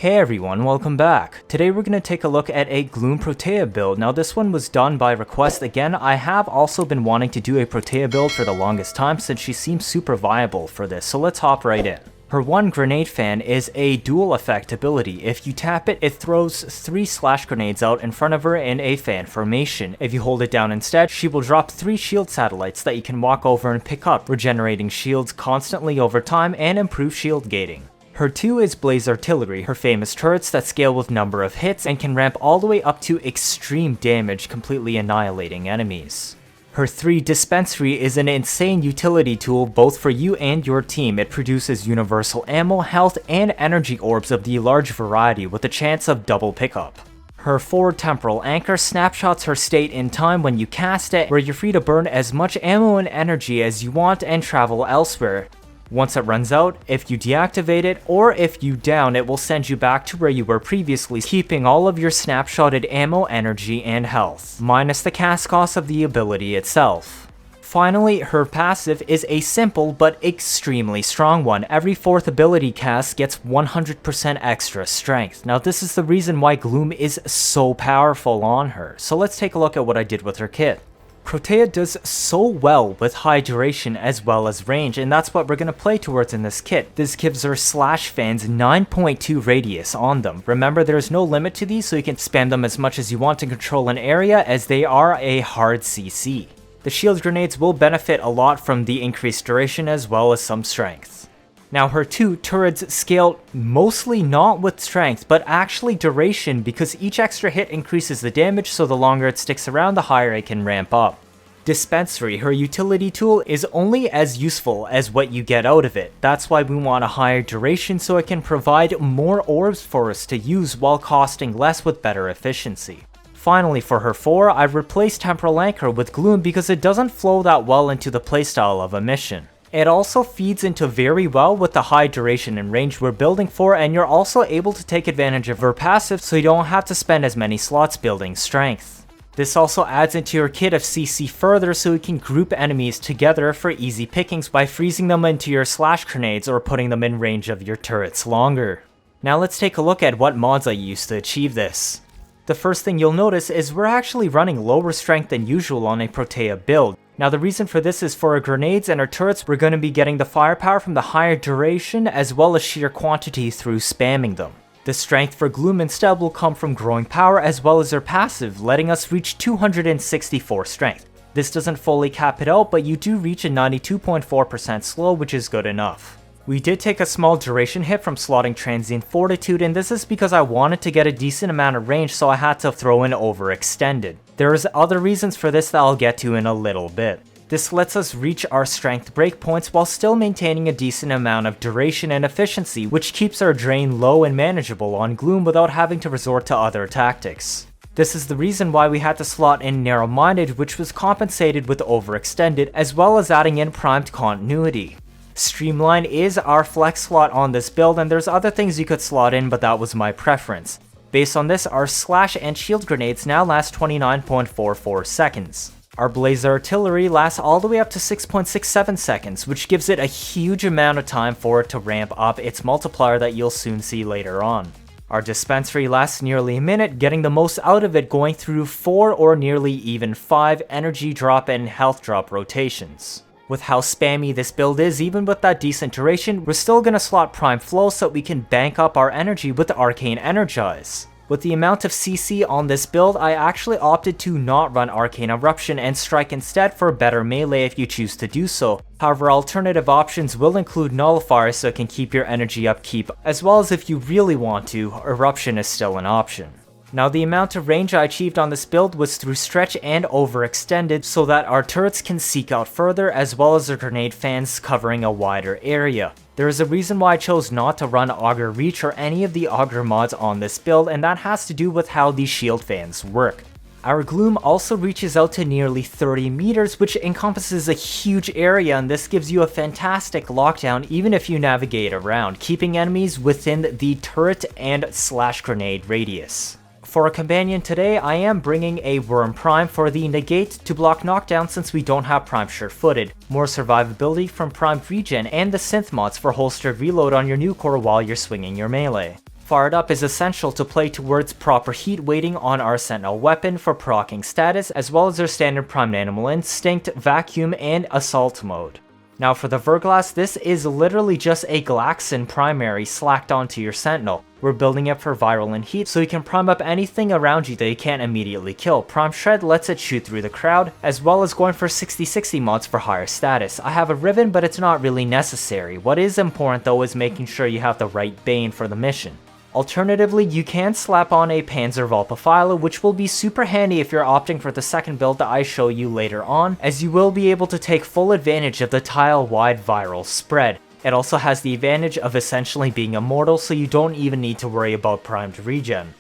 Hey everyone, welcome back. Today we're going to take a look at a Gloom Protea build. Now this one was done by request. Again, I have also been wanting to do a Protea build for the longest time since she seems super viable for this, so let's hop right in. Her one grenade fan is a dual effect ability. If you tap it, it throws 3 slash grenades out in front of her in a fan formation. If you hold it down instead, she will drop 3 shield satellites that you can walk over and pick up, regenerating shields constantly over time and improve shield gating. Her 2 is Blaze Artillery, her famous turrets that scale with number of hits and can ramp all the way up to extreme damage, completely annihilating enemies. Her 3 Dispensary is an insane utility tool both for you and your team. It produces universal ammo, health, and energy orbs of the large variety with a chance of double pickup. Her 4 Temporal Anchor snapshots her state in time when you cast it, where you're free to burn as much ammo and energy as you want and travel elsewhere. Once it runs out, if you deactivate it, or if you down, it will send you back to where you were previously, keeping all of your snapshotted ammo, energy, and health, minus the cast cost of the ability itself. Finally, her passive is a simple but extremely strong one. Every 4th ability cast gets 100% extra strength. Now this is the reason why Gloom is so powerful on her, so let's take a look at what I did with her kit. Protea does so well with high duration as well as range, and that's what we're going to play towards in this kit. This gives her slash fans 9.2 radius on them. Remember, there's no limit to these, so you can spam them as much as you want to control an area, as they are a hard CC. The shield grenades will benefit a lot from the increased duration as well as some strength. Now her 2 turrets scale mostly not with strength, but actually duration, because each extra hit increases the damage, so the longer it sticks around, the higher it can ramp up. Dispensary, her utility tool, is only as useful as what you get out of it. That's why we want a higher duration, so it can provide more orbs for us to use while costing less with better efficiency. Finally, for her 4, I've replaced Temporal Anchor with Gloom because it doesn't flow that well into the playstyle of a mission. It also feeds into very well with the high duration and range we're building for, and you're also able to take advantage of her passive so you don't have to spend as many slots building strength. This also adds into your kit of CC further, so you can group enemies together for easy pickings by freezing them into your slash grenades or putting them in range of your turrets longer. Now let's take a look at what mods I used to achieve this. The first thing you'll notice is we're actually running lower strength than usual on a Protea build. Now the reason for this is for our grenades and our turrets, we're going to be getting the firepower from the higher duration as well as sheer quantity through spamming them. The strength for Gloom instead will come from growing power as well as her passive, letting us reach 264 strength. This doesn't fully cap it out, but you do reach a 92.4% slow, which is good enough. We did take a small duration hit from slotting Transient Fortitude, and this is because I wanted to get a decent amount of range, so I had to throw in Overextended. There's other reasons for this that I'll get to in a little bit. This lets us reach our strength breakpoints while still maintaining a decent amount of duration and efficiency, which keeps our drain low and manageable on Gloom without having to resort to other tactics. This is the reason why we had to slot in Narrow-Minded, which was compensated with Overextended, as well as adding in Primed Continuity. Streamline is our flex slot on this build, and there's other things you could slot in, but that was my preference. Based on this, our slash and shield grenades now last 29.44 seconds. Our Blaze Artillery lasts all the way up to 6.67 seconds, which gives it a huge amount of time for it to ramp up its multiplier that you'll soon see later on. Our Dispensary lasts nearly a minute, getting the most out of it going through 4 or nearly even 5 energy drop and health drop rotations. With how spammy this build is, even with that decent duration, we're still going to slot Prime Flow so that we can bank up our energy with the Arcane Energize. With the amount of CC on this build, I actually opted to not run Arcane Eruption and Strike instead for better melee if you choose to do so. However, alternative options will include Nullifier so it can keep your energy upkeep, as well as if you really want to, Eruption is still an option. Now the amount of range I achieved on this build was through stretch and overextended so that our turrets can seek out further, as well as our grenade fans covering a wider area. There is a reason why I chose not to run Augur Reach or any of the Augur mods on this build, and that has to do with how these shield fans work. Our Gloom also reaches out to nearly 30 meters, which encompasses a huge area, and this gives you a fantastic lockdown even if you navigate around, keeping enemies within the turret and slash grenade radius. For a companion today, I am bringing a Worm Prime for the negate to block knockdown since we don't have Prime sure-footed, more survivability from Prime regen, and the synth mods for holstered reload on your new core while you're swinging your melee. Fired Up is essential to play towards proper heat weighting on our sentinel weapon for proccing status, as well as their standard primed animal instinct, vacuum, and assault mode. Now for the Verglass, this is literally just a Glaxon primary slacked onto your sentinel. We're building it for viral and heat, so you can prime up anything around you that you can't immediately kill. Prime Shred lets it shoot through the crowd, as well as going for 60/60 mods for higher status. I have a Riven, but it's not really necessary. What is important though is making sure you have the right Bane for the mission. Alternatively, you can slap on a Panzer Valpaphyla, which will be super handy if you're opting for the second build that I show you later on, as you will be able to take full advantage of the tile-wide viral spread. It also has the advantage of essentially being immortal, so you don't even need to worry about primed regen.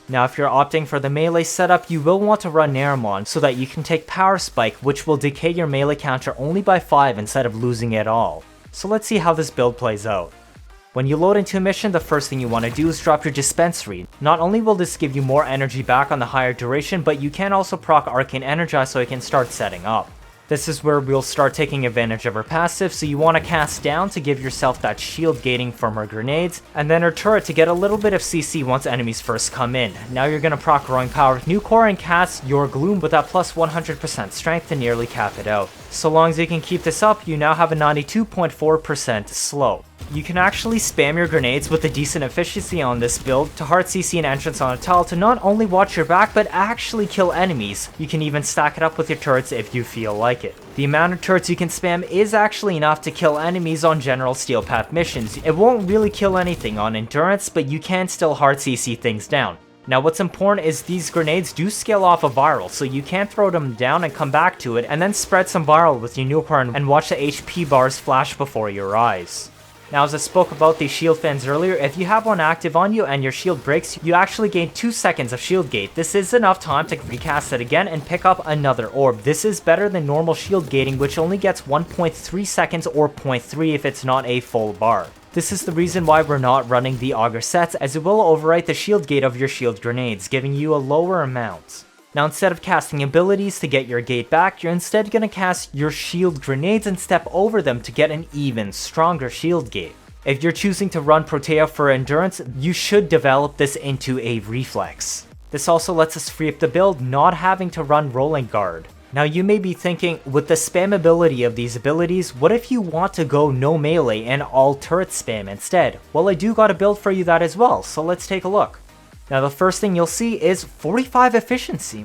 Now if you're opting for the melee setup, you will want to run Naramon so that you can take Power Spike, which will decay your melee counter only by 5 instead of losing it all. So let's see how this build plays out. When you load into a mission, the first thing you want to do is drop your Dispensary. Not only will this give you more energy back on the higher duration, but you can also proc Arcane Energize so you can start setting up. This is where we'll start taking advantage of her passive, so you want to cast down to give yourself that shield gating from her grenades, and then her turret to get a little bit of CC once enemies first come in. Now you're going to proc Growing Power with New Core and cast your Gloom with that plus 100% strength to nearly cap it out. So long as you can keep this up, you now have a 92.4% slow. You can actually spam your grenades with a decent efficiency on this build to hard CC an entrance on a tile to not only watch your back but actually kill enemies. You can even stack it up with your turrets if you feel like it. The amount of turrets you can spam is actually enough to kill enemies on general Steel Path missions. It won't really kill anything on Endurance, but you can still hard CC things down. Now what's important is these grenades do scale off of viral, so you can throw them down and come back to it and then spread some viral with your Nucorn and watch the HP bars flash before your eyes. Now as I spoke about the shield fans earlier, if you have one active on you and your shield breaks, you actually gain 2 seconds of shield gate. This is enough time to recast it again and pick up another orb. This is better than normal shield gating, which only gets 1.3 seconds or 0.3 if it's not a full bar. This is the reason why we're not running the Augur sets, as it will overwrite the shield gate of your shield grenades, giving you a lower amount. Now instead of casting abilities to get your gate back, you're instead going to cast your shield grenades and step over them to get an even stronger shield gate. If you're choosing to run Protea for endurance, you should develop this into a reflex. This also lets us free up the build, not having to run rolling guard. Now you may be thinking, with the spammability of these abilities, what if you want to go no melee and all turret spam instead? Well, I do got a build for you that as well, so let's take a look. Now the first thing you'll see is 45 efficiency.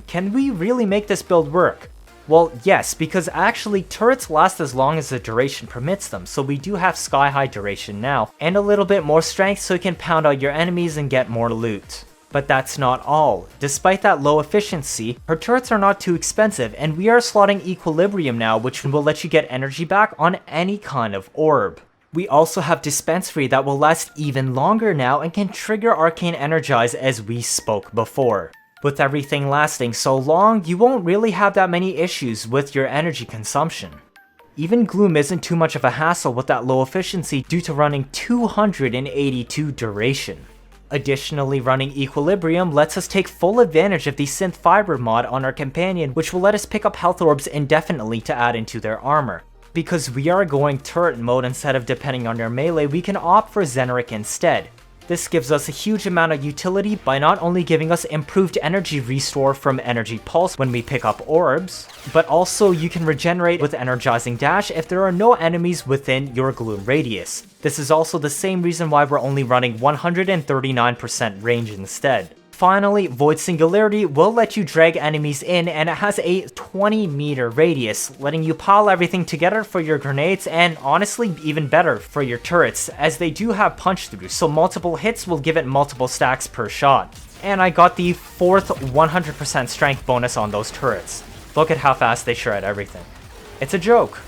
Can we really make this build work? Well, yes, because actually turrets last as long as the duration permits them, so we do have sky high duration now, and a little bit more strength so you can pound out your enemies and get more loot. But that's not all. Despite that low efficiency, her turrets are not too expensive, and we are slotting Equilibrium now, which will let you get energy back on any kind of orb. We also have Dispensary that will last even longer now and can trigger Arcane Energize as we spoke before. With everything lasting so long, you won't really have that many issues with your energy consumption. Even Gloom isn't too much of a hassle with that low efficiency due to running 282 duration. Additionally, running Equilibrium lets us take full advantage of the Synth Fiber mod on our companion, which will let us pick up health orbs indefinitely to add into their armor. Because we are going turret mode instead of depending on their melee, we can opt for Zeneric instead. This gives us a huge amount of utility by not only giving us improved energy restore from Energy Pulse when we pick up orbs, but also you can regenerate with Energizing Dash if there are no enemies within your Gloom radius. This is also the same reason why we're only running 139% range instead. Finally, Void Singularity will let you drag enemies in, and it has a 20-meter radius, letting you pile everything together for your grenades, and honestly even better for your turrets, as they do have punch through, so multiple hits will give it multiple stacks per shot. And I got the 4th 100% strength bonus on those turrets. Look at how fast they shred everything. It's a joke.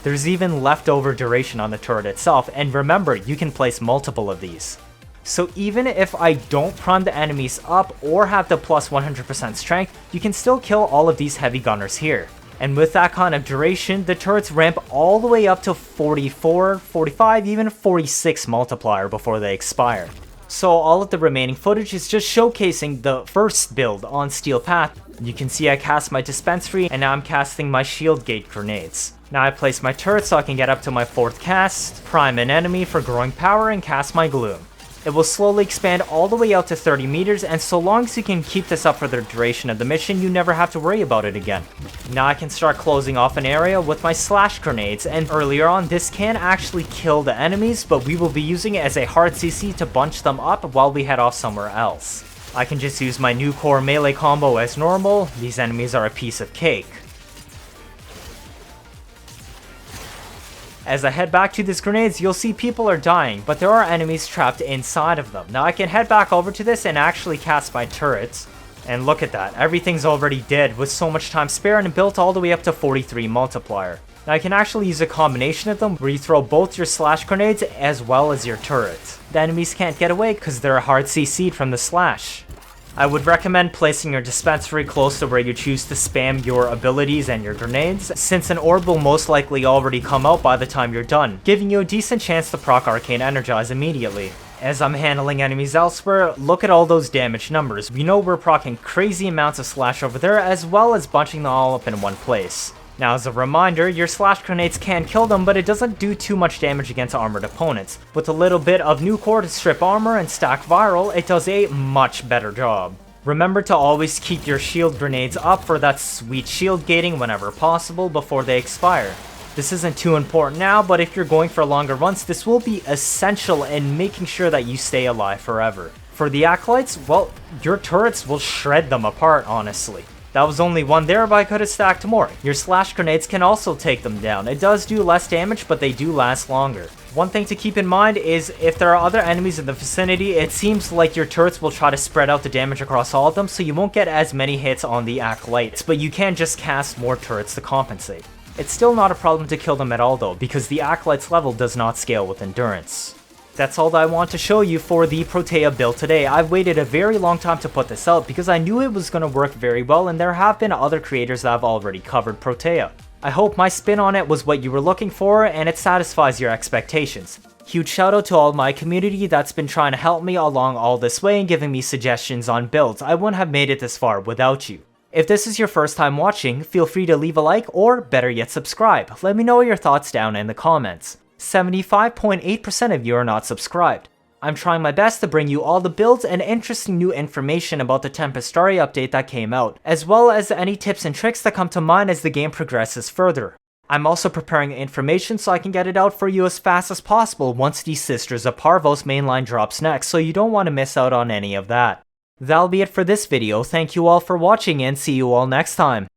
There's even leftover duration on the turret itself, and remember, you can place multiple of these. So even if I don't prime the enemies up or have the plus 100% strength, you can still kill all of these heavy gunners here. And with that kind of duration, the turrets ramp all the way up to 44, 45, even 46 multiplier before they expire. So all of the remaining footage is just showcasing the first build on Steel Path. You can see I cast my Dispensary, and now I'm casting my Shield Gate grenades. Now I place my turret so I can get up to my 4th cast, prime an enemy for Growing Power, and cast my Gloom. It will slowly expand all the way out to 30 meters, and so long as you can keep this up for the duration of the mission, you never have to worry about it again. Now I can start closing off an area with my slash grenades, and earlier on this can actually kill the enemies, but we will be using it as a hard CC to bunch them up while we head off somewhere else. I can just use my new core melee combo as normal. These enemies are a piece of cake. As I head back to these grenades, you'll see people are dying, but there are enemies trapped inside of them. Now I can head back over to this and actually cast my turrets. And look at that, everything's already dead with so much time spare and built all the way up to 43 multiplier. Now I can actually use a combination of them where you throw both your slash grenades as well as your turrets. The enemies can't get away because they're hard CC'd from the slash. I would recommend placing your dispensary close to where you choose to spam your abilities and your grenades, since an orb will most likely already come out by the time you're done, giving you a decent chance to proc Arcane Energize immediately. As I'm handling enemies elsewhere, look at all those damage numbers. We know we're proccing crazy amounts of slash over there, as well as bunching them all up in one place. Now as a reminder, your slash grenades can kill them, but it doesn't do too much damage against armored opponents. With a little bit of new core to strip armor and stack viral, it does a much better job. Remember to always keep your shield grenades up for that sweet shield gating whenever possible before they expire. This isn't too important now, but if you're going for longer runs, this will be essential in making sure that you stay alive forever. For the Acolytes, well, your turrets will shred them apart, honestly. That was only one there, but I could have stacked more. Your slash grenades can also take them down. It does do less damage, but they do last longer. One thing to keep in mind is if there are other enemies in the vicinity, it seems like your turrets will try to spread out the damage across all of them, so you won't get as many hits on the Acolytes, but you can just cast more turrets to compensate. It's still not a problem to kill them at all though, because the Acolyte's level does not scale with endurance. That's all that I want to show you for the Protea build today. I've waited a very long time to put this out because I knew it was going to work very well, and there have been other creators that have already covered Protea. I hope my spin on it was what you were looking for and it satisfies your expectations. Huge shout out to all my community that's been trying to help me along all this way and giving me suggestions on builds. I wouldn't have made it this far without you. If this is your first time watching, feel free to leave a like or better yet subscribe. Let me know your thoughts down in the comments. 75.8% of you are not subscribed. I'm trying my best to bring you all the builds and interesting new information about the Tempestarii update that came out, as well as any tips and tricks that come to mind as the game progresses further. I'm also preparing information so I can get it out for you as fast as possible once the Sisters of Parvos mainline drops next, so you don't want to miss out on any of that. That'll be it for this video. Thank you all for watching and see you all next time.